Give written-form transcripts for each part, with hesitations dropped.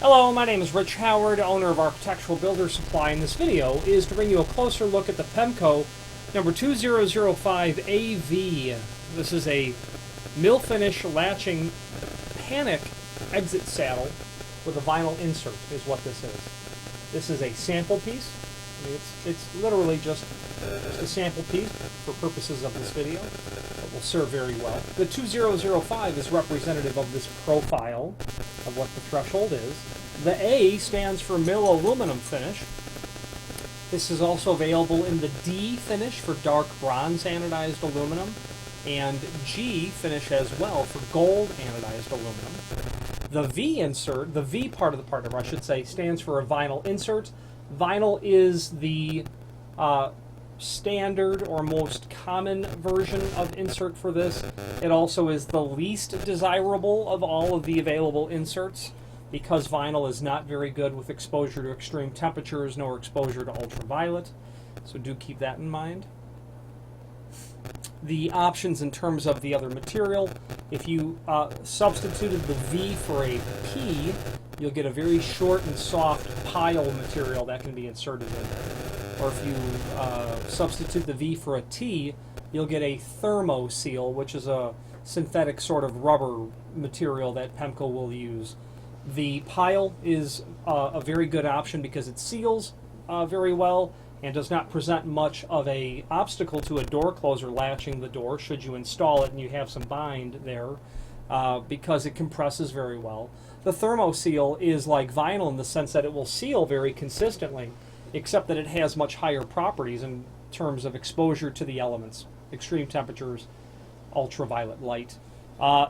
Hello, my name is Rich Howard, owner of Architectural Builder Supply, and this video is to bring you a closer look at the Pemko number 2005AV. This is a mill finish latching panic exit saddle with a vinyl insert is what this is. This is a sample piece. I mean, it's literally just a sample piece for purposes of this video. It will serve very well. The 2005 is representative of this profile of what the threshold is. The A stands for mill aluminum finish. This is also available in the D finish for dark bronze anodized aluminum, and G finish as well for gold anodized aluminum. The V insert, the V part of the part number, I should say, stands for a vinyl insert. Vinyl is the standard or most common version of insert for this. It also is the least desirable of all of the available inserts because vinyl is not very good with exposure to extreme temperatures nor exposure to ultraviolet. So do keep that in mind. The options in terms of the other material, if you substituted the V for a P, you'll get a very short and soft pile material that can be inserted in there. Or if you substitute the V for a T, you'll get a thermo seal, which is a synthetic sort of rubber material that Pemko will use. The pile is a very good option because it seals very well and does not present much of an obstacle to a door closer latching the door should you install it and you have some bind there because it compresses very well. The thermo seal is like vinyl in the sense that it will seal very consistently, except that it has much higher properties in terms of exposure to the elements, extreme temperatures, ultraviolet light.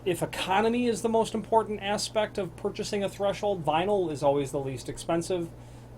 If economy is the most important aspect of purchasing a threshold, vinyl is always the least expensive.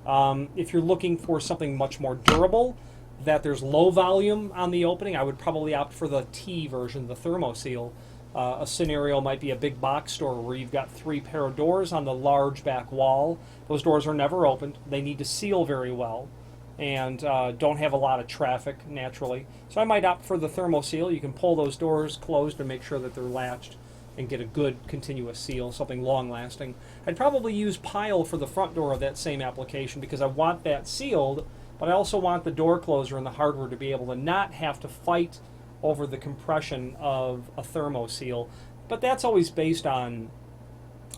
If you're looking for something much more durable, that there's low volume on the opening, I would probably opt for the T version, the thermo seal. A scenario might be a big box store where you've got 3 pair of doors on the large back wall. Those doors are never opened. They need to seal very well and don't have a lot of traffic naturally. So I might opt for the thermo seal. You can pull those doors closed and make sure that they're latched and get a good continuous seal, something long lasting. I'd probably use pile for the front door of that same application because I want that sealed, but I also want the door closer and the hardware to be able to not have to fight over the compression of a thermo seal. But that's always based on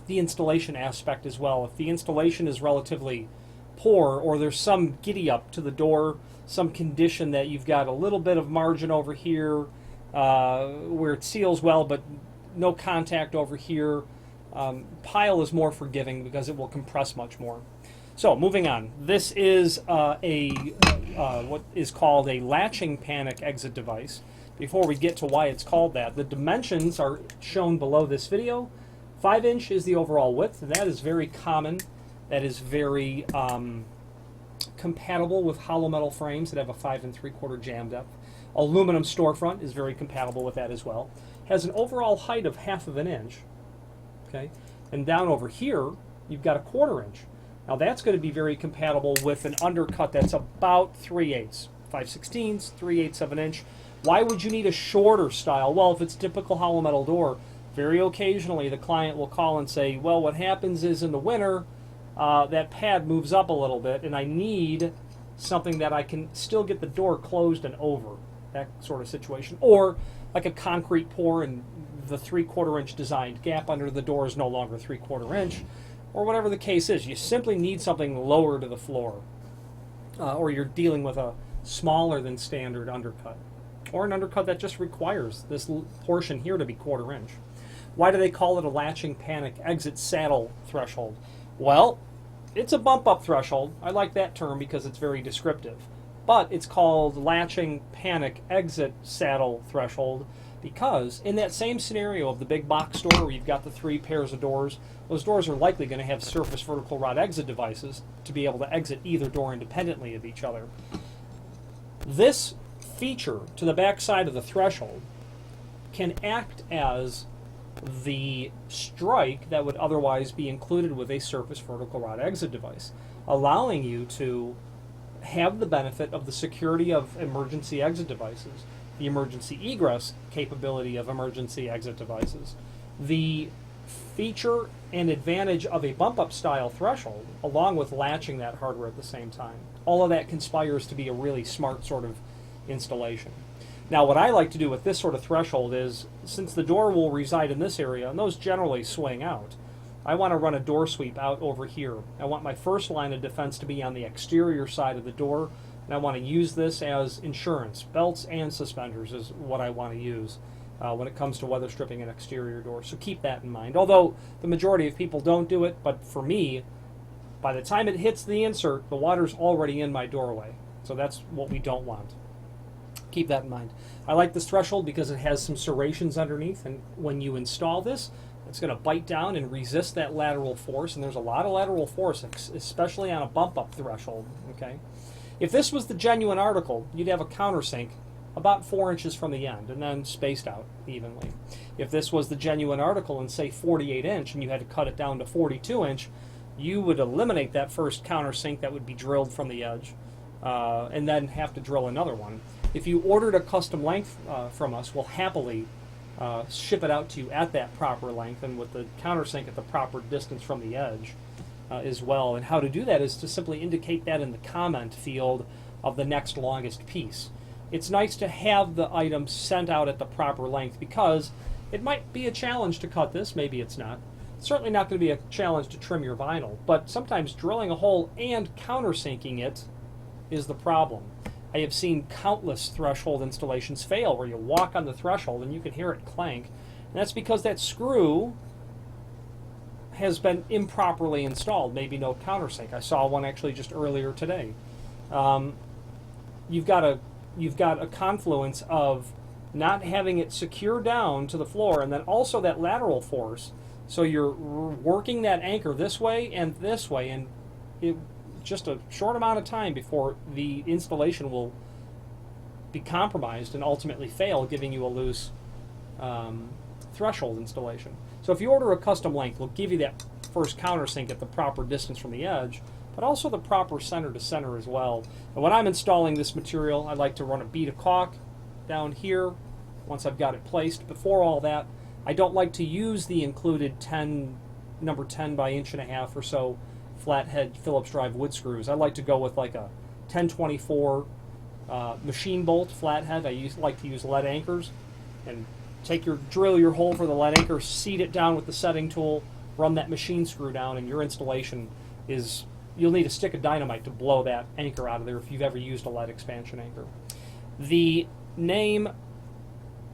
the installation aspect as well. If the installation is relatively poor or there's some giddy up to the door, some condition that you've got a little bit of margin over here where it seals well but no contact over here, pile is more forgiving because it will compress much more. So moving on, this is what is called a latching panic exit device. Before we get to why it's called that, the dimensions are shown below this video. 5-inch is the overall width, and that is very common. That is very compatible with hollow metal frames that have a 5 3/4 jamb depth. Aluminum storefront is very compatible with that as well. Has an overall height of 1/2 inch. Okay, and down over here you've got a 1/4 inch. Now that's going to be very compatible with an undercut that's about 3/8, 5/16, 3/8 of an inch. Why would you need a shorter style? Well, if it's a typical hollow metal door, very occasionally the client will call and say, well, what happens is in the winter that pad moves up a little bit and I need something that I can still get the door closed and over, that sort of situation. Or like a concrete pour and the 3/4 inch designed gap under the door is no longer 3/4 inch, or whatever the case is. You simply need something lower to the floor, or you're dealing with a smaller than standard undercut, or an undercut that just requires this portion here to be 1/4 inch. Why do they call it a latching panic exit saddle threshold? Well, it's a bump up threshold. I like that term because it's very descriptive. But it's called latching panic exit saddle threshold because in that same scenario of the big box store where you've got the 3 pairs of doors, those doors are likely going to have surface vertical rod exit devices to be able to exit either door independently of each other. This feature to the back side of the threshold can act as the strike that would otherwise be included with a surface vertical rod exit device, allowing you to have the benefit of the security of emergency exit devices, the emergency egress capability of emergency exit devices, the feature and advantage of a bump-up style threshold, along with latching that hardware at the same time. All of that conspires to be a really smart sort of installation. Now, what I like to do with this sort of threshold is, since the door will reside in this area, and those generally swing out, I want to run a door sweep out over here. I want my first line of defense to be on the exterior side of the door, and I want to use this as insurance. Belts and suspenders is what I want to use when it comes to weather stripping an exterior door. So keep that in mind. Although the majority of people don't do it, but for me, by the time it hits the insert, the water's already in my doorway. So that's what we don't want. Keep that in mind. I like this threshold because it has some serrations underneath, and when you install this, it's going to bite down and resist that lateral force, and there's a lot of lateral force, especially on a bump-up threshold. Okay, if this was the genuine article, you'd have a countersink about 4 inches from the end, and then spaced out evenly. If this was the genuine article and say 48 inch, and you had to cut it down to 42 inch, you would eliminate that first countersink that would be drilled from the edge, and then have to drill another one. If you ordered a custom length from us, we'll happily ship it out to you at that proper length and with the countersink at the proper distance from the edge as well. And how to do that is to simply indicate that in the comment field of the next longest piece. It's nice to have the item sent out at the proper length because it might be a challenge to cut this, maybe it's not. It's certainly not going to be a challenge to trim your vinyl, but sometimes drilling a hole and countersinking it is the problem. I have seen countless threshold installations fail where you walk on the threshold and you can hear it clank. And that's because that screw has been improperly installed, maybe no countersink. I saw one actually just earlier today. You've got a confluence of not having it secure down to the floor and then also that lateral force. So you're working that anchor this way, and it just a short amount of time before the installation will be compromised and ultimately fail, giving you a loose threshold installation. So if you order a custom length, we'll give you that first countersink at the proper distance from the edge, but also the proper center to center as well. And when I'm installing this material, I like to run a bead of caulk down here once I've got it placed. Before all that, I don't like to use the included number 10 by 1.5 inch or so flathead Phillips drive wood screws. I like to go with like a 1024 machine bolt flathead. I like to use lead anchors and drill your hole for the lead anchor, seat it down with the setting tool, run that machine screw down, and your installation is, you'll need a stick of dynamite to blow that anchor out of there if you've ever used a lead expansion anchor. The name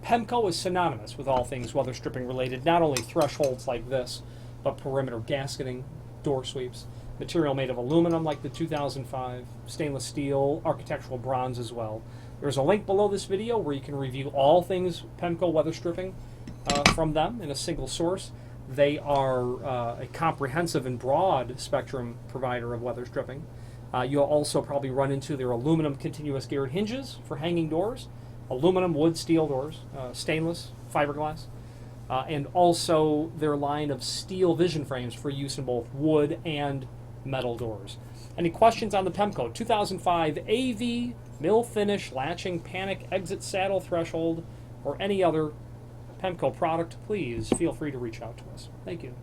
Pemko is synonymous with all things weather stripping related, not only thresholds like this, but perimeter gasketing, door sweeps, material made of aluminum like the 2005, stainless steel, architectural bronze as well. There's a link below this video where you can review all things Pemko weather stripping from them in a single source. They are a comprehensive and broad spectrum provider of weather stripping. You'll also probably run into their aluminum continuous geared hinges for hanging doors, aluminum, wood, steel doors, stainless, fiberglass, and also their line of steel vision frames for use in both wood and metal doors. Any questions on the Pemko 2005AV, mill finish, latching, panic, exit saddle threshold, or any other Pemko product, please feel free to reach out to us. Thank you.